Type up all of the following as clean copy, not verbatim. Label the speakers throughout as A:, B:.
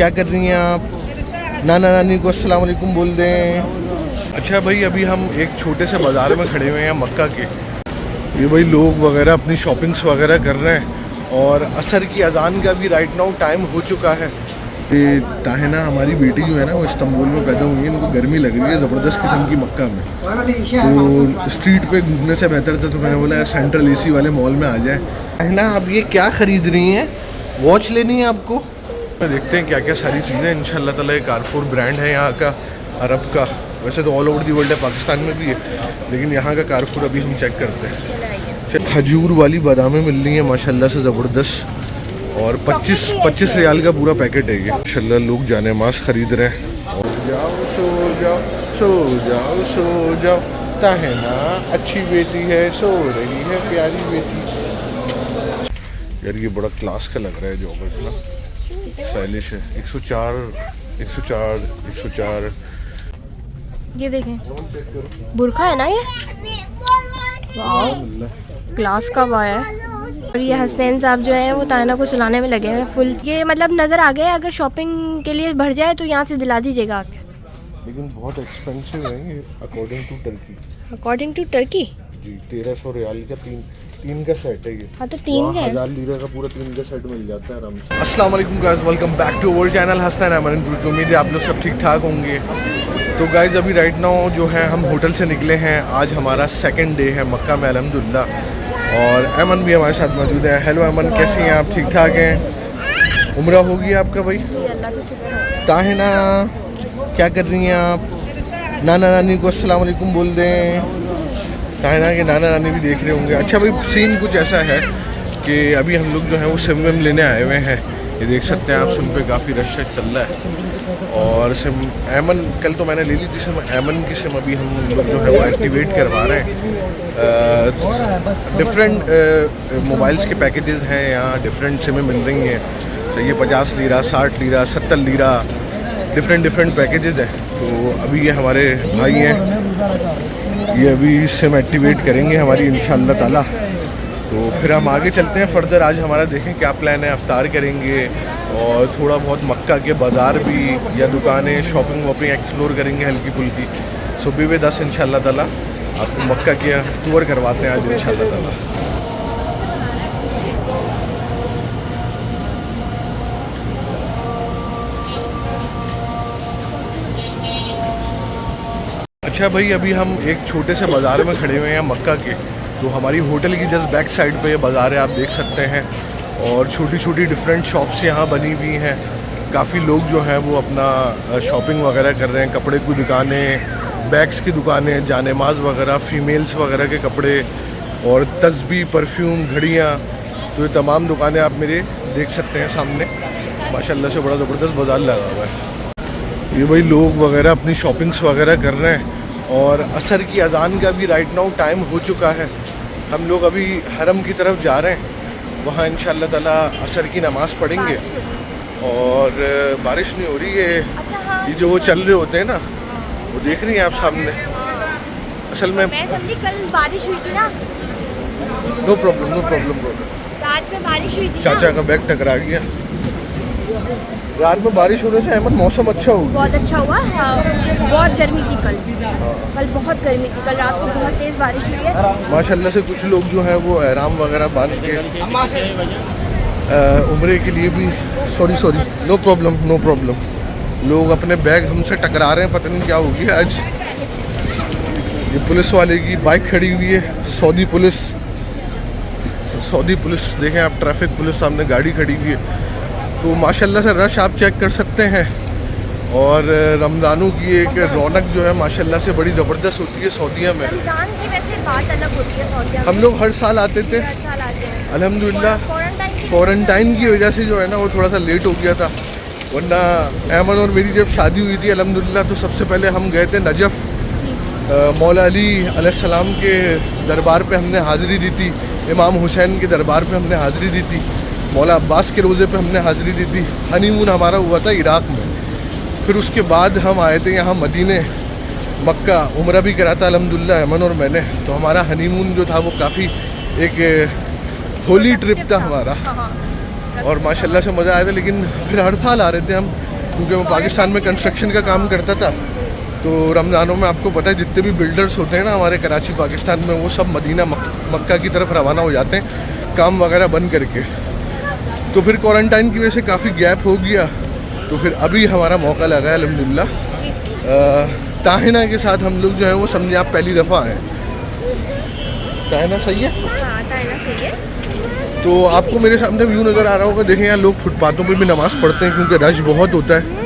A: क्या कर रही हैं आप? नाना नानी को अस्सलाम वालेकुम बोल दें। अच्छा भाई, अभी हम एक छोटे से बाज़ार में खड़े हुए हैं मक्का के। ये भाई लोग वगैरह अपनी शॉपिंग्स वगैरह कर रहे हैं और असर की अजान का भी राइट नाउ टाइम हो चुका है। ये ताहिना हमारी बेटी जो है ना, वो इस्तांबुल में पैदा हुई है, इनको गर्मी लग रही है ज़बरदस्त किस्म की मक्का में। तो स्ट्रीट पे घूमने से बेहतर था, तो मैंने बोला यार सेंट्रल एसी वाले मॉल में आ जाए। ताहिना, आप ये क्या ख़रीद रही हैं? वॉच लेनी है आपको? देखते हैं क्या क्या सारी चीज़ें। इंशाल्लाह ताला ये कारफूर ब्रांड है यहाँ का, अरब का। वैसे तो ऑल ओवर दी वर्ल्ड है, पाकिस्तान में भी है, लेकिन यहाँ का कारफूर अभी हम चेक करते हैं। खजूर वाली बादामें मिल रही हैं माशाल्लाह से ज़बरदस्त, और 25 रियाल का पूरा पैकेट है ये। माशाल्लाह लोग जाने मास खरीद रहे हैं। और जाओ सो जाओ सो जाओ सो जाओ, ताहिना अच्छी बेटी है, सो रही है प्यारी बेटी। यार ये बड़ा क्लास का लग रहा है जॉगर्स ना, स्टाइलिश है। 104
B: ये देखें, बुरखा है ना ये। वाह, क्लास का वाया है। और ये हसनैन साहब जो है वो ताहिना को सुलाने में लगे हैं फुल। ये मतलब नज़र आ गया, अगर शॉपिंग के लिए भर जाए तो यहाँ से दिला दीजिएगा आके।
A: लेकिन बहुत एक्सपेंसिव है ये according to Turkey.
B: According to Turkey
A: जी, 1300 रियाल का तीन का सेट है ये।
B: हाँ तो 3 का
A: 1000 लीरा का पूरा 3 का सेट मिल जाता है आराम से। अस्सलाम वालेकुम guys, welcome back to our channel Hasan Aman. उम्मीद है आप लोग सब ठीक ठाक होंगे। तो गाइस अभी राइट नाउ जो है हम होटल से निकले हैं। आज हमारा सेकंड डे है मक्का में अल्हम्दुलिल्लाह, और अमन भी हमारे साथ मौजूद है। हेलो अमन, कैसी हैं आप? ठीक ठाक हैं? उम्रा हो गई आपका भाई? ताहिना, क्या कर रही हैं आप? नाना नानी को अस्सलाम वालेकुम बोल दें। ताहिना के नाना नानी भी देख रहे होंगे। अच्छा भाई, सीन कुछ ऐसा है कि अभी हम लोग जो है वो सिम विम लेने आए हुए हैं। ये देख सकते हैं आप, सिम पे काफ़ी रश चल रहा है। और सिम एमन, कल तो मैंने ले ली थी सिम, एमन की सिम अभी हम लोग जो है वो एक्टिवेट करवा रहे हैं। डिफरेंट मोबाइल्स के पैकेजेस हैं यहाँ, डिफरेंट सिमें मिल रही हैं। तो ये 50 lira, 60 lira, 70 lira, different packages हैं। तो अभी ये हमारे भाई हैं, ये अभी सिम एक्टिवेट करेंगे हमारी इंशाअल्लाह ताला। तो फिर हम आगे चलते हैं फर्दर। आज हमारा देखें क्या प्लान है। अफ्तार करेंगे और थोड़ा बहुत मक्का के बाज़ार भी या दुकानें, शॉपिंग वॉपिंग एक्सप्लोर करेंगे हल्की फुल्की। सो बी विद अस इंशाअल्लाह ताला, आपको मक्का के टूर करवाते हैं आज इंशाअल्लाह ताला। अच्छा भाई, अभी हम एक छोटे से बाज़ार में खड़े हुए हैं मक्का के। तो हमारी होटल की जस्ट बैक साइड पे ये बाज़ार है, आप देख सकते हैं। और छोटी छोटी डिफरेंट शॉप्स यहाँ बनी हुई हैं। काफ़ी लोग जो हैं वो अपना शॉपिंग वगैरह कर रहे हैं। कपड़े की दुकानें, बैग्स की दुकानें, जानेमाज वगैरह, फ़ीमेल्स वगैरह के कपड़े, और तस्बीह, परफ्यूम, घड़ियाँ। तो ये तमाम दुकानें आप मेरे देख सकते हैं सामने। माशाल्लाह से बड़ा ज़बरदस्त बाज़ार लगा हुआ है। ये भाई लोग वगैरह अपनी शॉपिंग्स वगैरह कर रहे हैं, और असर की अजान का भी राइट नाउ टाइम हो चुका है। हम लोग अभी हरम की तरफ जा रहे हैं, वहाँ इंशाअल्लाह ताला असर की नमाज़ पढ़ेंगे। और बारिश नहीं हो रही है। ये जो वो चल रहे होते हैं ना, वो देख रही हैं आप सामने। असल में
B: मैं समझी कल बारिश हुई थी ना।
A: नो प्रॉब्लम
B: रात में बारिश हुई थी।
A: चाचा का बैग टकरा गया। रात में बारिश होने से अहमद मौसम अच्छा हो गया।
B: बहुत अच्छा हुआ। बहुत गर्मी थी कल बहुत गर्मी थी। कल रात को बहुत तेज़ बारिश हुई है
A: माशाल्लाह से। कुछ लोग जो है वो एहराम वगैरह बांध के उम्रे के लिए भी, सॉरी नो प्रॉब्लम, लोग अपने बैग हमसे टकरा रहे हैं। पता नहीं क्या हो गया आज। ये पुलिस वाले की बाइक खड़ी हुई है, सऊदी पुलिस देखें आप, ट्रैफिक पुलिस सामने गाड़ी खड़ी हुई है। तो माशाल्लाह से रश आप चेक कर सकते हैं। और रमज़ानों की एक रौनक जो है माशाल्लाह से बड़ी ज़बरदस्त होती है सऊदीया में।
B: रमज़ान की वैसे बात अलग होती है सऊदीया में।
A: हम लोग हर साल आते थे अल्हम्दुलिल्लाह। क्वारंटाइन की वजह से जो है ना वो थोड़ा सा लेट हो गया था, वरना अहमद और मेरी जब शादी हुई थी अल्हम्दुलिल्लाह, तो सबसे पहले हम गए थे नजफ़। मौला अली अलैहिस्सलाम के दरबार पे हमने हाज़िरी दी थी। इमाम हुसैन के दरबार पे हमने हाज़िरी दी थी। मौला अब्बास के रोज़े पे हमने हाज़िरी दी थी। हनीमून हमारा हुआ था इराक़ में। फिर उसके बाद हम आए थे यहाँ मदीने, मक्का। उम्रा भी करा था अल्हम्दुलिल्लाह अमन और मैंने। तो हमारा हनीमून जो था वो काफ़ी एक होली ट्रिप था हमारा, और माशाल्लाह से मज़ा आया था। लेकिन फिर हर साल आ रहे थे हम, क्योंकि मैं पाकिस्तान में कंस्ट्रक्शन का काम करता था। तो रमज़ानों में आपको पता है जितने भी बिल्डर्स होते हैं ना हमारे कराची पाकिस्तान में, वो सब मदीना मक्का की तरफ रवाना हो जाते हैं काम वगैरह बंद करके। तो फिर क्वारंटाइन की वजह से काफ़ी गैप हो गया, तो फिर अभी हमारा मौका लगा है अल्हम्दुलिल्लाह। ताहिना के साथ हम लोग जो है वो समझे आप पहली दफ़ा आए। ताहिना सही है?
B: हाँ, ताहिना सही है।
A: तो आपको मेरे सामने व्यू नज़र आ रहा होगा, देखें यहाँ लोग फुटपाथों पे भी नमाज़ पढ़ते हैं क्योंकि रश बहुत होता है।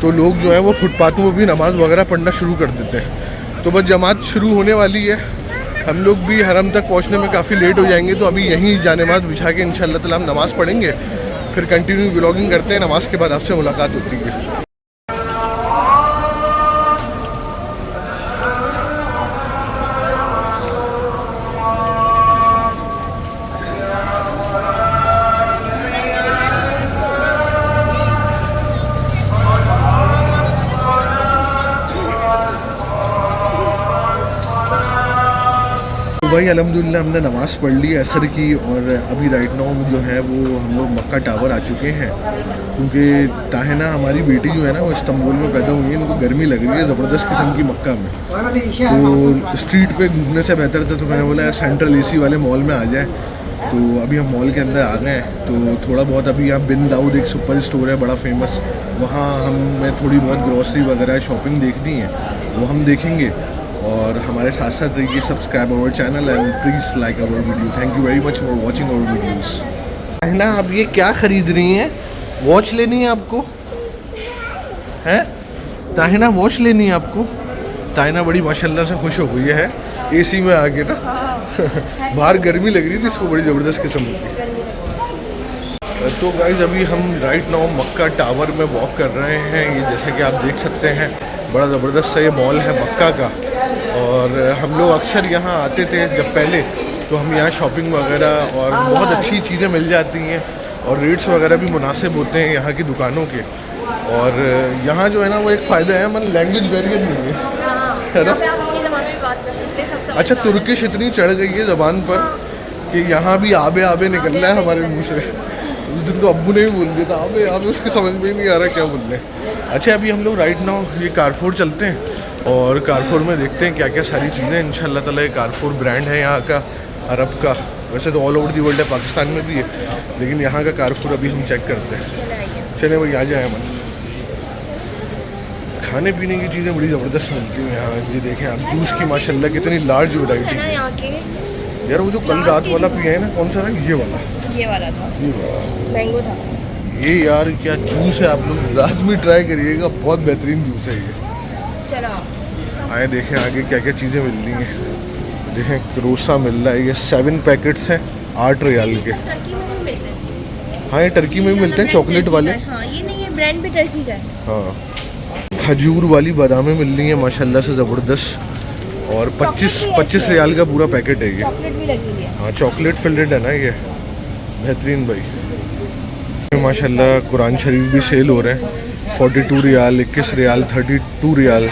A: तो लोग जो है वो फुटपाथों पे भी नमाज़ वगैरह पढ़ना शुरू कर देते हैं। तो बस जमात शुरू होने वाली है, हम लोग भी हरम तक पहुँचने में काफ़ी लेट हो जाएंगे। तो अभी यहीं जानेमाज़ बिछा के इंशाअल्लाह ताला हम नमाज़ पढ़ेंगे, फिर कंटिन्यू व्लॉगिंग करते हैं। नमाज़ के बाद आपसे मुलाकात होती है। भाई अल्हम्दुलिल्लाह हमने नमाज़ पढ़ ली असर की, और अभी राइट नाउ जो है वो हम लोग मक्का टावर आ चुके हैं। क्योंकि ताहिना हमारी बेटी जो है ना वो इस्तांबुल में पैदा हुई है, इनको गर्मी लग रही है ज़बरदस्त किस्म की मक्का में। तो स्ट्रीट पे घूमने से बेहतर था, तो मैंने बोला सेंट्रल एसी वाले मॉल में आ जाए। तो अभी हम मॉल के अंदर आ गए हैं। तो थोड़ा बहुत अभी यहाँ बिन दाऊद एक सुपर स्टोर है बड़ा फेमस, वहाँ हमें थोड़ी बहुत ग्रॉसरी वगैरह शॉपिंग देखनी है, वो हम देखेंगे। और हमारे साथ साथ रहिए, subscribe our channel and please like our video. Thank you very much for watching our videos. ताहिना आप ये क्या ख़रीद रही हैं? वॉच लेनी है आपको? हैं ताहिना वॉच लेनी है आपको? ताहिना बड़ी माशाल्लाह से खुश हो गई है एसी में आके ना। बाहर गर्मी लग रही थी इसको बड़ी ज़बरदस्त किस्म की। तो गाइस अभी हम राइट नाउ मक्का टावर में वॉक कर रहे हैं। ये जैसा कि आप देख सकते हैं बड़ा ज़बरदस्त सा ये मॉल है मक्का का। और हम लोग अक्सर यहाँ आते थे जब पहले, तो हम यहाँ शॉपिंग वगैरह और बहुत अच्छी चीज़ें मिल जाती हैं, और रेट्स वगैरह भी मुनासिब होते हैं यहाँ की दुकानों के। और यहाँ जो है ना वो एक फ़ायदा है, मतलब लैंग्वेज बैरियर नहीं है ना। अच्छा, तुर्किश इतनी चढ़ गई है ज़बान पर कि यहाँ भी आबे आबे निकल रहा है हमारे मुँह से। उस दिन तो अब्बू ने भी बोल दिया था आबे आबे, उसके समझ में ही नहीं आ रहा क्या बोल रहे हैं। अच्छा अभी हम लोग राइट नाउ ये कारफोर चलते हैं, और कारफोर में देखते हैं क्या क्या सारी चीज़ें। इंशाल्लाह ताला ये कारफोर ब्रांड है यहाँ का अरब का, वैसे तो ऑल ओवर दी वर्ल्ड है, पाकिस्तान में भी है, लेकिन यहाँ का कारफोर अभी हम चेक करते हैं। चले भाई आ जाए मन। खाने पीने की चीज़ें बड़ी ज़बरदस्त मिलती हैं यहाँ। ये देखें आप, जूस की माशाल्लाह कितनी लार्ज वैरायटी है यार। वो जो कल रात वाला पिया है ना, कौन सा था? ये वाला था, ये वाला
B: मैंगो था
A: ये। यार क्या जूस है, आप लोग लाजमी ट्राई करिएगा, बहुत बेहतरीन जूस है ये। आए देखें आगे क्या क्या चीज़ें मिल रही हैं। देखें क्रोसा मिल रहा है, ये 7 पैकेट्स हैं 8 रियाल के। हाँ ये टर्की में भी मिलते हैं चॉकलेट वाले।
B: हाँ, ये नहीं है, ब्रांड भी टर्की का है।
A: हाँ खजूर वाली बादामें मिल रही हैं माशाल्लाह से ज़बरदस्त, और 25 रियाल का पूरा पैकेट है ये।
B: चॉकलेट भी लगी है।
A: हाँ चॉकलेट फिल्ड है ना ये, बेहतरीन भाई। माशाल्लाह कुरान शरीफ भी सेल हो रहे हैं, 42 रियाल, 21 रियाल, 32 रियाल।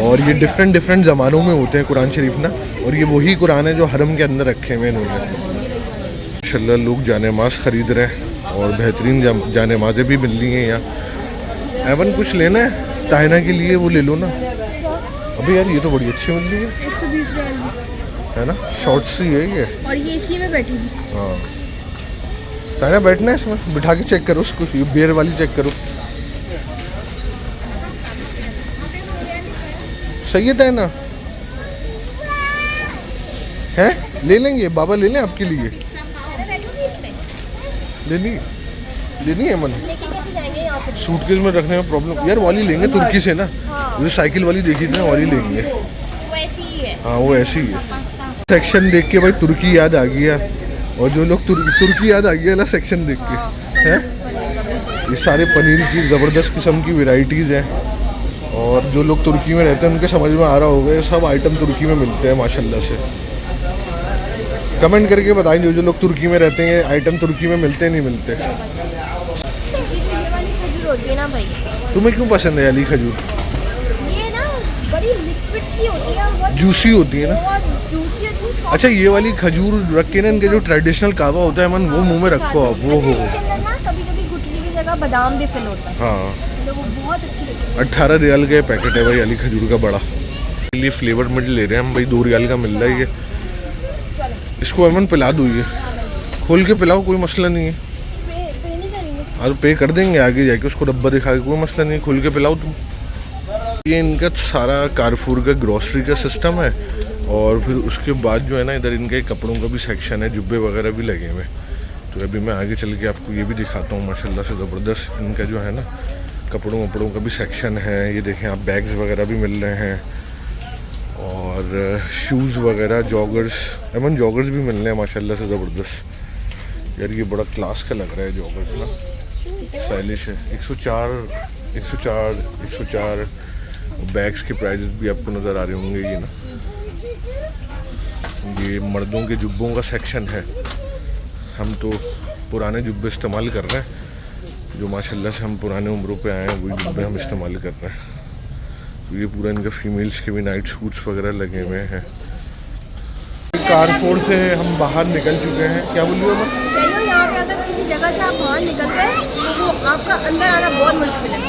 A: और ये डिफरेंट ज़मानों में होते हैं कुरान शरीफ ना, और ये वही कुरान है जो हरम के अंदर रखे हुए इन्होंने। माशाल्लाह लोग जानेमाज़ ख़रीद रहे हैं, और बेहतरीन जानेमाज़ें भी मिल रही हैं यहाँ। एवन कुछ लेना है ताहिना के लिए वो ले लो ना। अभी यार ये तो बड़ी अच्छी मिल रही है,
B: 120 रियाल
A: है ना, शॉर्ट सी है ये।
B: और ये इसी में बैठी थी।
A: हाँ ताहिना बैठना है इसमें, बिठा के चेक करो उसको, ये बियर वाली चेक करो। सही है ताहिना? है ले लेंगे बाबा, ले लें आपके लिए। लेनी है मन। सूटकेस में रखने में प्रॉब्लम यार, वाली लेंगे तुर्की से ना, जो साइकिल वाली देखी थी ना वाली लेंगे। हाँ वो ऐसी ही है। सेक्शन देख के भाई तुर्की याद आ गया, और जो लोग तुर्की याद आ गया ना सेक्शन देख के। है ये सारे पनीर की ज़बरदस्त किस्म की वेराइटीज़ हैं, और जो लोग तुर्की में रहते हैं उनके समझ में आ रहा होगा, ये सब आइटम तुर्की में मिलते हैं माशाल्लाह से। कमेंट करके बताएं जो लोग तुर्की में रहते हैं, आइटम तुर्की में मिलते नहीं मिलते।
B: होती है ना भाई।
A: तुम्हें क्यों पसंद है अली खजूर?
B: ये ना बड़ी लिक्विड सी होती है,
A: जूसी होती है ना। अच्छा ये वाली खजूर रख के ना, इनके जो ट्रेडिशनल कावा होता है मन, वो मुंह में रखो आप, वो हो
B: कभी कभी गुठली की जगह बादाम भी फिल होता है।
A: हाँ
B: बहुत अच्छी लगी।
A: 18 रियाल का पैकेट है भाई अली खजूर का बड़ा। लिए फ्लेवर मिड ले रहे हैं हम भाई, 2 रियाल का मिल रहा है ये। इसको अमन पिला दो, ये खोल के पिलाओ, कोई मसला नहीं है।
B: पे नहीं करेंगे?
A: और पे कर देंगे आगे जाके, उसको डब्बा दिखा के, कोई मसला नहीं है, खोल के पिलाओ तुम। ये इनका सारा कारफूर का ग्रॉसरी का सिस्टम है। और फिर उसके बाद जो है ना, इधर इनके कपड़ों का भी सेक्शन है, जुब्बे वगैरह भी लगे हुए। तो अभी मैं आगे चल के आपको ये भी दिखाता हूँ। माशाल्लाह से ज़बरदस्त इनका जो है ना कपड़ों वपड़ों का भी सेक्शन है। ये देखें आप, बैग्स वगैरह भी मिल रहे हैं और शूज़ वगैरह, जॉगर्स, एमन जॉगर्स भी मिल रहे हैं माशाल्लाह से ज़बरदस्त। यार ये बड़ा क्लास का लग रहा है जॉगर्स ना, स्टाइलिश है। 104 बैग्स के प्राइजेस भी आपको नज़र आ रहे होंगे। ये ना, ये मर्दों के जुब्बों का सेक्शन है। हम तो पुराने जुब्बे इस्तेमाल कर रहे हैं, जो माशाल्लाह से हम पुराने उम्रों पे आए हैं वही जुब्बे हम इस्तेमाल कर रहे हैं। तो ये पूरा इनका फीमेल्स के भी नाइट सूट्स वगैरह लगे हुए हैं। कारफोर से हम बाहर निकल चुके हैं। क्या बोलिए मैं?
B: चलो, यहाँ पे अगर किसी जगह से आप बाहर निकलते हैं तो वो आपका अंदर आना बहुत मुश्किल है।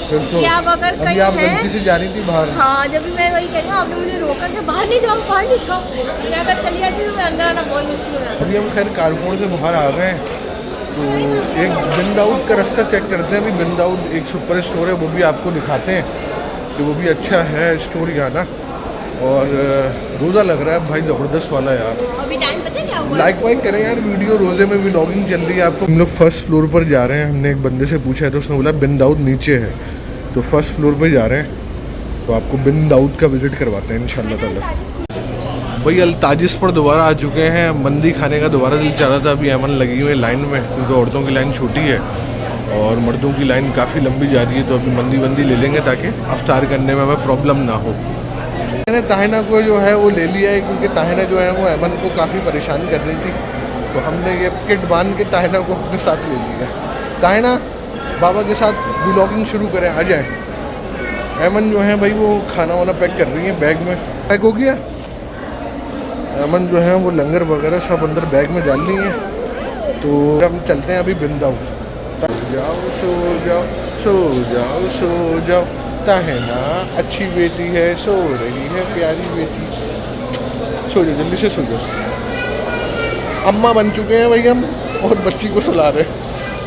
A: तो
B: आप अगर
A: अभी
B: कहीं
A: आप
B: हैं,
A: गलती से जा रही थी बाहर।
B: हाँ, जब भी मैं वही कह रही हूँ, आपने मुझे रोका कि बाहर नहीं जाओ, बाहर नहीं जाओ। मैं अगर चली जाती तो मैं अंदर आना बहुत मुश्किल हो जाता।
A: अभी हम खैर कारफोर से बाहर आ गए हैं। तो एक बिन दाऊद का रास्ता चेक करते हैं। अभी बिन दाऊद एक सुपर स्टोर है, वो भी आपको दिखाते हैं कि वो भी अच्छा है स्टोर यहाँ ना। और रोज़ा लग रहा है भाई ज़बरदस्त वाला यार।
B: अभी टाइम पता है क्या हुआ?
A: लाइक वाइक करें यार, वीडियो रोज़े में व्लॉगिंग चल रही है आपको। हम लोग फर्स्ट फ्लोर पर जा रहे हैं। हमने एक बंदे से पूछा है तो उसने बोला बिन दाऊद नीचे है, तो फर्स्ट फ्लोर पर जा रहे हैं। तो आपको बिन दाऊद का विज़िट करवाते हैं इंशाल्लाह ताला। भाई अल-ताजिस पर दोबारा आ चुके हैं। मंदी खाने का दोबारा दिल चाह रहा था। अभी अमन लगी हुई है लाइन में, क्योंकि औरतों की लाइन छोटी है और मर्दों की लाइन काफ़ी लंबी जा रही है। तो अभी मंदी ले लेंगे ताकि अफ्तार करने में हमें प्रॉब्लम ना हो। मैंने ताहिना को जो है वो ले लिया है, क्योंकि ताहिना जो है वो अमन को काफ़ी परेशान कर रही थी। तो हमने ये किट बांध के ताहिना को अपने साथ ले लिया। ताहिना, बाबा के साथ व्लॉगिंग शुरू करें, आ जाए। अमन जो है भाई वो खाना वाना पैक कर रही है, बैग में पैक हो गया। अमन जो है वो लंगर वगैरह सब अंदर बैग में डाल ली हैं। तो हम चलते हैं अभी बिन दाऊद। जाओ सो जाओ, सो जाओ, सो जाओ। ताहिना अच्छी बेटी है, सो रही है प्यारी बेटी। सो जाओ, जल्दी से सो जाओ। अम्मा बन चुके हैं भाई हम, और बच्ची को सुला रहे हैं।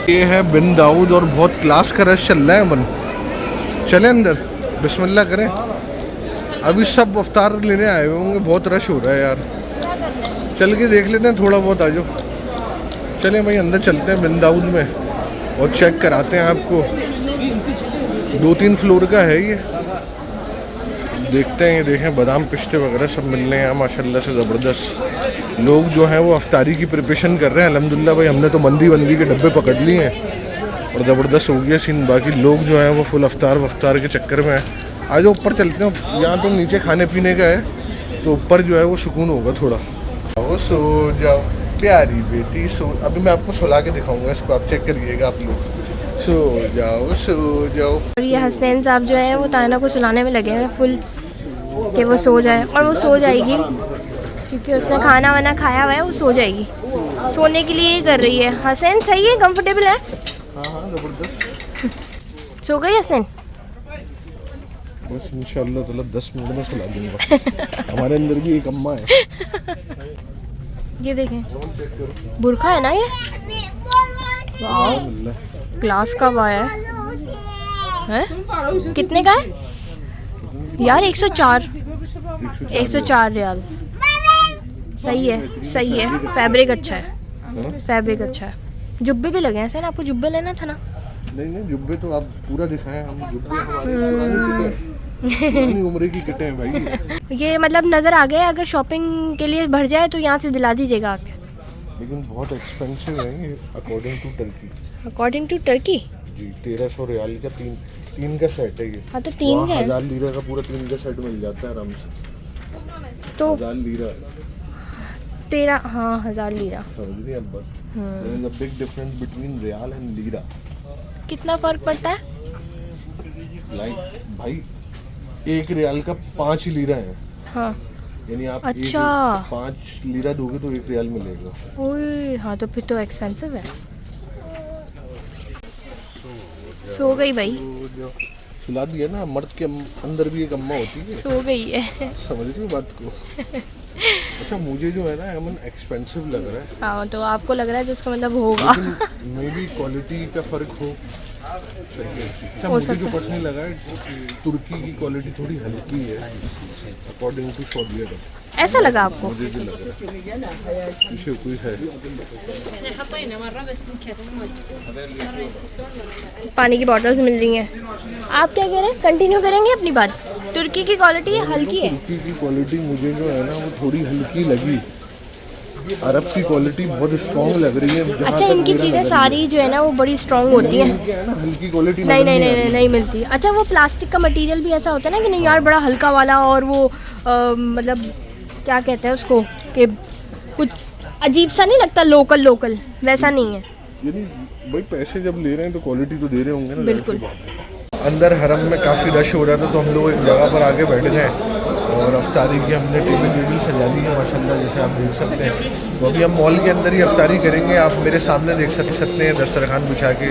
A: ये है बिन दाऊद और बहुत क्लास का रश चल रहा है। अमन चले अंदर, बिस्मिल्लाह करें। अभी सब अफ्तार लेने आए हुए होंगे, बहुत रश हो रहा है यार। चल के देख लेते हैं थोड़ा बहुत, आ जाओ। चले भाई अंदर चलते हैं बिन दाऊद में और चेक कराते हैं आपको। 2-3 फ्लोर का है ये, देखते हैं। ये देखें बादाम पिस्ते वगैरह सब मिल रहे हैं माशाल्लाह से ज़बरदस्त। लोग जो हैं वो अफ्तारी की प्रिपरेशन कर रहे हैं अल्हम्दुलिल्लाह। भाई हमने तो मंदी के डब्बे पकड़ लिए हैं और ज़बरदस्त हो गया सीन। बाकी लोग जो हैं वो फुल अफ्तार के चक्कर में हैं। आज ऊपर चलते हैं, यहाँ तो नीचे खाने पीने का है, तो ऊपर जो है वो सुकून होगा थोड़ा। वो सो जाओ प्यारी बेटी, सो। अभी मैं आपको सुला के दिखाऊंगा इसको, आप चेक करिएगा आप लोग। सो जाओ, सो जाओ।
B: और ये हसनैन साहब जो है वो ताहिना को सुलाने में लगे हैं फुल, कि वो सो जाए। और वो सो जाएगी क्योंकि उसने खाना वाना खाया हुआ है, वो सो जाएगी। सोने के लिए ही कर रही है। हसनैन सही है, कंफर्टेबल है?
A: हाँ ज़बरदस्त।
B: सो गई हसनैन?
A: बस इंशाल्लाह ताला 10 मिनट में सुला दूंगा। हमारे अंदर भी एक अम्मा है।
B: ये देखें, बुरखा है ना ये? वाह, क्लास का वाया है। कितने का है यार? 104 रियाल। सही है। फैब्रिक अच्छा है। जुब्बे भी लगे हैं सर, आपको जुब्बे लेना था ना?
A: नहीं, जुब्बे तो आप पूरा दिखाएं। हम जुब्बे हमारे पुरानी उम्र की कटे हैं भाई।
B: ये मतलब नज़र आ गया, अगर शॉपिंग के लिए भर जाए तो यहाँ से दिला दीजिएगा आके।
A: लेकिन बहुत एक्सपेंसिव है ये अकॉर्डिंग टू टर्की। जी 1300 रियाल का तीन का सेट है ये।
B: हाँ तो 3 है।
A: 1000 लीरा का पूरा 3 का सेट मिल जाता है आराम से।
B: तो
A: 1000 लीरा
B: 13, हाँ 1000 लीरा।
A: समझ रही अब बस। There is a big difference between riyal and lira.
B: कितना फ़र्क पड़ता है?
A: लाइक भाई 1 रियाल का 5 लीरा है।
B: हाँ
A: यानी आप
B: अच्छा
A: 5 लीरा दोगे तो 1 रियाल मिलेगा।
B: ओए हाँ, तो फिर तो एक्सपेंसिव है। सो गई भाई।
A: जो सुला दिया ना, मर्द के अंदर भी एक अम्मा होती है।
B: सो गई है।
A: समझ रही हो बात को? अच्छा मुझे जो है ना अमन एक्सपेंसिव लग रहा है।
B: हाँ तो आपको लग रहा है तो इसका मतलब होगा।
A: मे बी क्वालिटी का फ़र्क हो। सही है। अच्छा मुझे जो पर्सनली लगा है तुर्की की क्वालिटी थोड़ी हल्की है अकॉर्डिंग टू सऊदी अरब।
B: ऐसा लगा आपको?
A: मुझे भी लग रहा है पीछे कोई है।
B: पानी की बॉटल्स मिल रही हैं। आप क्या कह रहे हैं, कंटिन्यू करेंगे अपनी बात? तुर्की की क्वालिटी हल्की है।
A: तुर्की की क्वालिटी मुझे जो है ना वो थोड़ी हल्की लगी। अरब की क्वालिटी बहुत स्ट्रॉन्ग लग रही है।
B: अच्छा इनकी चीज़ें सारी जो है ना वो बड़ी स्ट्रॉन्ग होती हैं।
A: हल्की क्वालिटी
B: नहीं मिलती। अच्छा वो प्लास्टिक का मटेरियल भी ऐसा होता है ना कि नहीं यार बड़ा हल्का वाला, और वो मतलब क्या कहते हैं उसको कि कुछ अजीब सा नहीं लगता, लोकल वैसा नहीं है।
A: यानी भाई पैसे जब ले रहे हैं तो क्वालिटी तो दे रहे होंगे ना।
B: बिल्कुल।
A: अंदर हरम में काफ़ी रश हो रहा था तो हम लोग एक जगह पर आके बैठ गए और अफ्तारी की हमने टेबल सजा ली है माशाल्लाह, जैसे आप देख सकते हैं। तो अभी हम मॉल के अंदर ही अफ्तारी करेंगे। आप मेरे सामने देख सकते हैं दस्तरखान बिछा के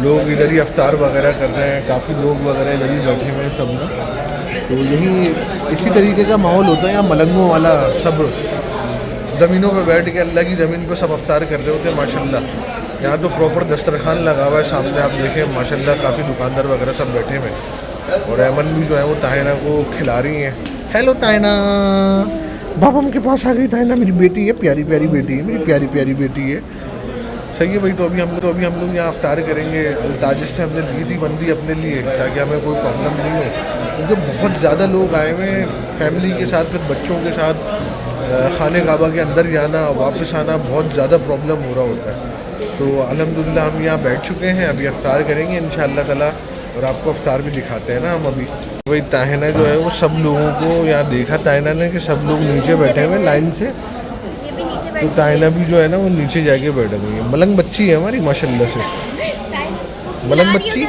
A: लोग इधर ही अफ्तार वगैरह कर रहे हैं। काफ़ी लोग वगैरह इधर ही बैठे हुए हैं सब लोग। तो यही इसी तरीके का माहौल होता है यहाँ मलंगों वाला। सब ज़मीनों पे बैठ के अल्लाह की ज़मीन पे सब अफ्तार कर रहे होते हैं माशाल्लाह। यहाँ तो प्रॉपर दस्तरखान लगा हुआ है सामने, आप देखें माशाल्लाह काफ़ी दुकानदार वगैरह सब बैठे हुए हैं। और अमन भी जो है वो ताहिना को खिला रही हैं। हेलो ताहिना, बाबा के पास आ गई ताहिना। मेरी बेटी है, प्यारी प्यारी बेटी है, मेरी प्यारी प्यारी बेटी है। सही है भाई। तो अभी हम लोग यहाँ अफ्तार करेंगे। अल्ताजिश से हमने ली थी बंदी अपने लिए ताकि हमें कोई प्रॉब्लम नहीं हो, क्योंकि बहुत ज़्यादा लोग आए हुए हैं फैमिली के साथ, फिर बच्चों के साथ खाने काबा के अंदर जाना वापस आना बहुत ज़्यादा प्रॉब्लम हो रहा होता है। तो अल्हम्दुलिल्लाह हम यहाँ बैठ चुके हैं, अभी अफ्तार करेंगे इंशाअल्लाह ताला और आपको अफ्तार भी दिखाते हैं ना हम अभी। वही ताहिना जो है वो सब लोगों को यहाँ देखा ताहिना ने कि सब लोग नीचे बैठे हुए लाइन से, तो ताहिना भी जो है ना वो नीचे जाके बैठ गई है। मलंग बच्ची है हमारी माशाल्लाह से। मलंग बच्ची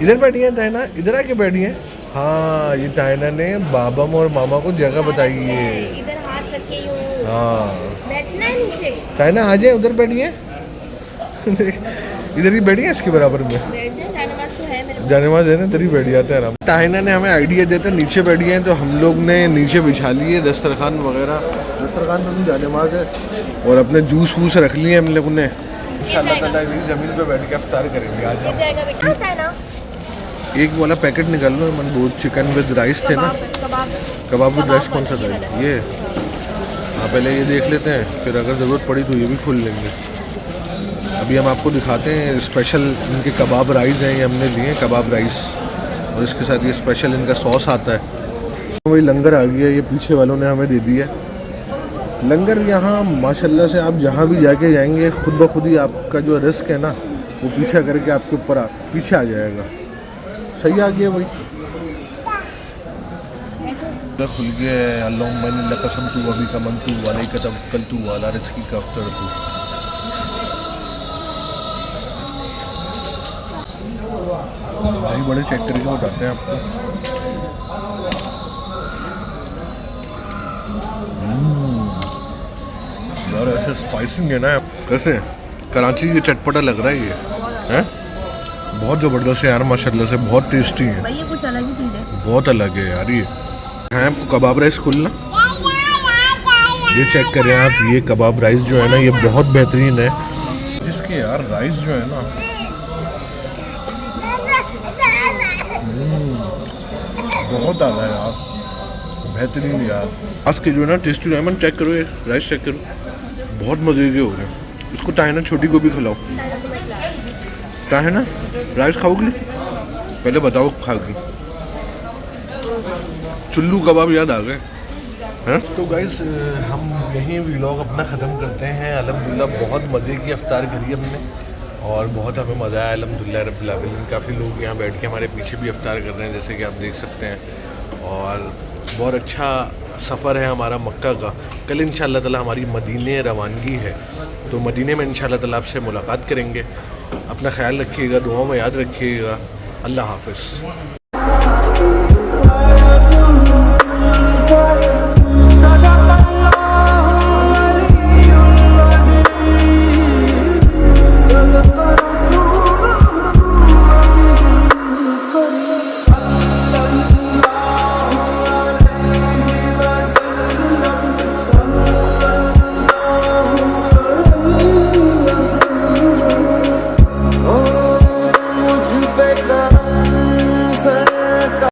A: इधर बैठी है ताहिना, इधर आके बैठी है। हाँ ये ताहिना ने बाबम और मामा को जगह बताई है। हाँ
B: बैठना है नीचे।
A: ताहिना आ जाए, उधर बैठी है। इधर ही बैठी है इसके बराबर में। जानेमाज है ना, इधर ही बैठ जाते हैं आराम। ताहिना ने हमें आइडिया देते नीचे बैठ गए हैं तो हम लोग ने नीचे बिछा लिए दस्तरखान वगैरह। दस्तरखान तो नहीं, जानेमाज है। और अपने जूस वूस रख लिए हम लोगों ने। इंशाल्लाह ताला ज़मीन पे बैठ के अफ्तार करेंगे आज। एक वाला पैकेट निकाल लो मन, वो चिकन विद राइस थे ना। कबाब विद राइस कौन सा था ये? हाँ पहले ये देख लेते हैं, फिर अगर ज़रूरत पड़ी तो ये भी खोल लेंगे। अभी हम आपको दिखाते हैं स्पेशल इनके कबाब राइस हैं, ये हमने लिए कबाब राइस और इसके साथ ये स्पेशल इनका सॉस आता है। वही लंगर आ गया, ये पीछे वालों ने हमें दे दिया लंगर। यहाँ माशाल्लाह से आप जहाँ भी जाके जाएंगे खुद ब खुद ही आपका जो रिस्क है ना वो पीछा करके आपके ऊपर पीछे आ जाएगा। सही आ गया भाई, खुल गया है। अल्लाहुम्मा कसम तू अभी का मन तू वाले का तवक्कल तू वाला रिस्की का अफ्तर तू। भाई बड़े चेक करके बताते हैं आपको। यार ऐसे स्पाइसी है ना, कैसे कराची ये चटपटा लग रहा है ये है, बहुत ज़बरदस्त है यार माशाल्लाह से, बहुत टेस्टी है
B: भाई, ये कुछ अलग ही चीज़ है,
A: बहुत अलग है यार। ये है आपको कबाब राइस खुलना, ये चेक करें आप, ये कबाब राइस जो है ना ये बहुत बेहतरीन है। जिसके यार राइस जो है ना बहुत आला है यार, बेहतरीन यार। आज के जो है ना टेस्टी रायमन चेक करो, ये राइस चेक करो, बहुत मज़े के हो रहे हैं। इसको ताहिना छोटी को भी खिलाओ। ताहिना राइस खाओगी? पहले बताओ खाओगी। चुल्लू कबाब याद आ गए हैं। तो गाइस हम यहीं व्लॉग अपना ख़त्म करते हैं। अल्हम्दुलिल्लाह बहुत मज़े की अफ्तार करी हमने और बहुत हमें मज़ा आया अल्हम्दुलिल्लाह रब्बिल आलमीन। काफ़ी लोग यहाँ बैठ के हमारे पीछे भी अफ्तार कर रहे हैं जैसे कि आप देख सकते हैं। और बहुत अच्छा सफ़र है हमारा मक्का का। कल इंशाअल्लाह ताला हमारी मदीने रवानगी है, तो मदीने में इंशाअल्लाह ताला आपसे मुलाकात करेंगे। अपना ख्याल रखिएगा, दुआ में याद रखिएगा। अल्लाह हाफ़िज़।